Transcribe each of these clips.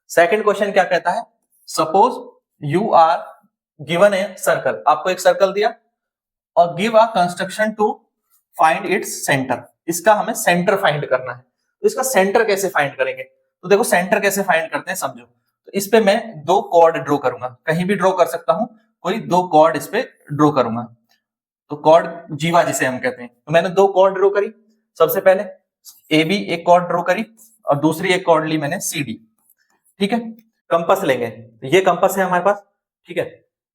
Second question क्या कहता है, suppose you are given a circle, आपको एक सर्कल दिया और give a construction to find its centre, इसका हमें सेंटर फाइंड करना है। तो इसका सेंटर कैसे फाइंड करेंगे, तो देखो सेंटर कैसे फाइंड करते हैं समझो। तो इस पे मैं दो कॉर्ड ड्रॉ करूंगा, कहीं भी ड्रॉ कर सकता हूं, कोई दो कॉर्ड इस पे ड्रॉ करूंगा, तो कॉर्ड जीवा जिसे हम कहते हैं। तो मैंने दो कॉर्ड ड्रॉ करी, सबसे पहले ए बी एक कॉर्ड ड्रॉ करी और दूसरी एक कॉर्ड ली मैंने सी डी, ठीक है। कंपास लेंगे, तो ये कंपास है हमारे पास, ठीक है,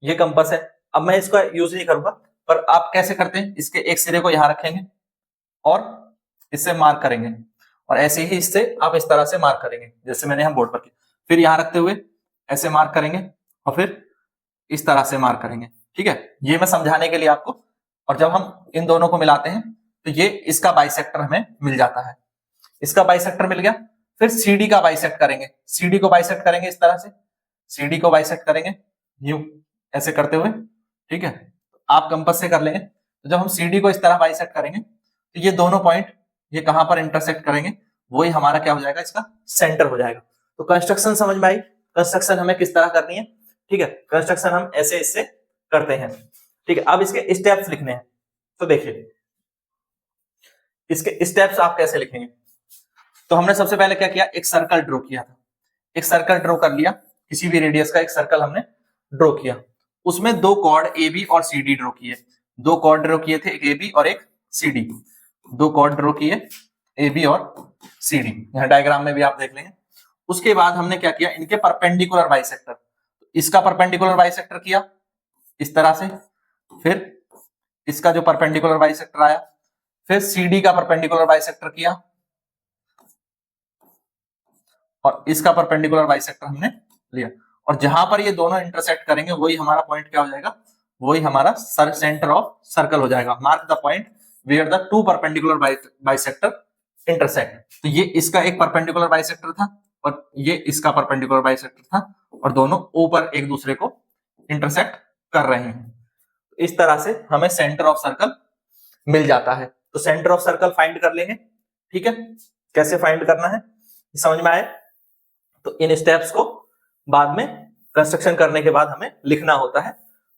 ये कंपास है। अब मैं इसका यूज नहीं करूंगा, पर आप कैसे करते हैं, इसके एक सिरे को यहां रखेंगे और इससे मार्क करेंगे, और ऐसे ही इससे आप इस तरह से मार्क करेंगे जैसे मैंने यहां बोर्ड पर किया, फिर यहां रखते हुए ऐसे मार्क करेंगे और फिर इस तरह से मार्क करेंगे, ठीक है। ये मैं समझाने के लिए आपको, और जब हम इन दोनों को मिलाते हैं तो ये इसका बाइसेक्टर हमें मिल जाता है, इसका बाइसेक्टर मिल गया। फिर सीडी का बाइसेक्ट करेंगे, सीडी को बाइसेक्ट करेंगे इस तरह से, सीडी को बाइसेक्ट करेंगे यूं ऐसे करते हुए, ठीक है। आप कंपास से कर लेंगे, तो जब हम सीडी को इस तरह बाइसेक्ट करेंगे तो ये दोनों पॉइंट ये कहां पर इंटरसेक्ट करेंगे, वही हमारा क्या हो जाएगा, इसका सेंटर हो जाएगा। तो कंस्ट्रक्शन समझ में आई, कंस्ट्रक्शन हमें किस तरह करनी है, ठीक है। कंस्ट्रक्शन हम ऐसे इससे करते हैं, ठीक है। अब इसके स्टेप्स लिखने हैं, तो देखिए इसके स्टेप्स आप कैसे लिखेंगे। तो हमने सबसे पहले क्या किया, एक सर्कल ड्रॉ किया था, एक सर्कल ड्रॉ कर लिया, किसी भी रेडियस का एक सर्कल हमने ड्रॉ किया, उसमें दो कॉर्ड ए बी और सी डी ड्रॉ किए, दो कॉर्ड ड्रॉ किए थे, एक ए बी और एक सी डी, दो कॉर्ड ड्रॉ किए ए बी और सी डी, यहां डायग्राम में भी आप देख लेंगे। उसके बाद हमने क्या किया, इनके परपेंडिकुलर बाइसेक्टर, इसका परपेंडिकुलर बाइसेक्टर किया इस तरह से, फिर इसका जो परपेंडिकुलर बाइसेक्टर आया, फिर सीडी का परपेंडिकुलर बाइसेक्टर किया और इसका परपेंडिकुलर बाइसेक्टर हमने लिया, और जहां पर ये दोनों इंटरसेक्ट करेंगे वही हमारा पॉइंट क्या हो जाएगा, वही हमारा सेंटर ऑफ सर्कल हो जाएगा। Mark the point where the two perpendicular bisector intersect. तो ये इसका एक परपेंडिकुलर बाइसेक्टर था और ये इसका परपेंडिकुलर बाइसेक्टर था, और दोनों ऊपर एक दूसरे को इंटरसेक्ट कर रहे हैं। इस तरह से हमें सेंटर ऑफ सर्कल मिल जाता है। तो सेंटर ऑफ सर्कल फाइंड कर लेंगे, ठीक है। कैसे फाइंड करना है समझ में आए, तो इन स्टेप्स को बाद में कंस्ट्रक्शन करने के बाद हमें लिखना होता है,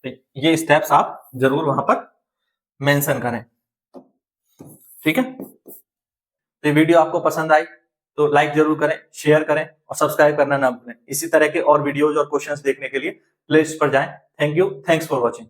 तो ये स्टेप्स आप जरूर वहां पर मेंशन करें, ठीक है। तो वीडियो आपको पसंद आई तो लाइक जरूर करें, शेयर करें और सब्सक्राइब करना ना भूलें। इसी तरह के और वीडियोज और क्वेश्चंस देखने के लिए प्लेलिस्ट पर जाएं। Thank you, thanks for watching.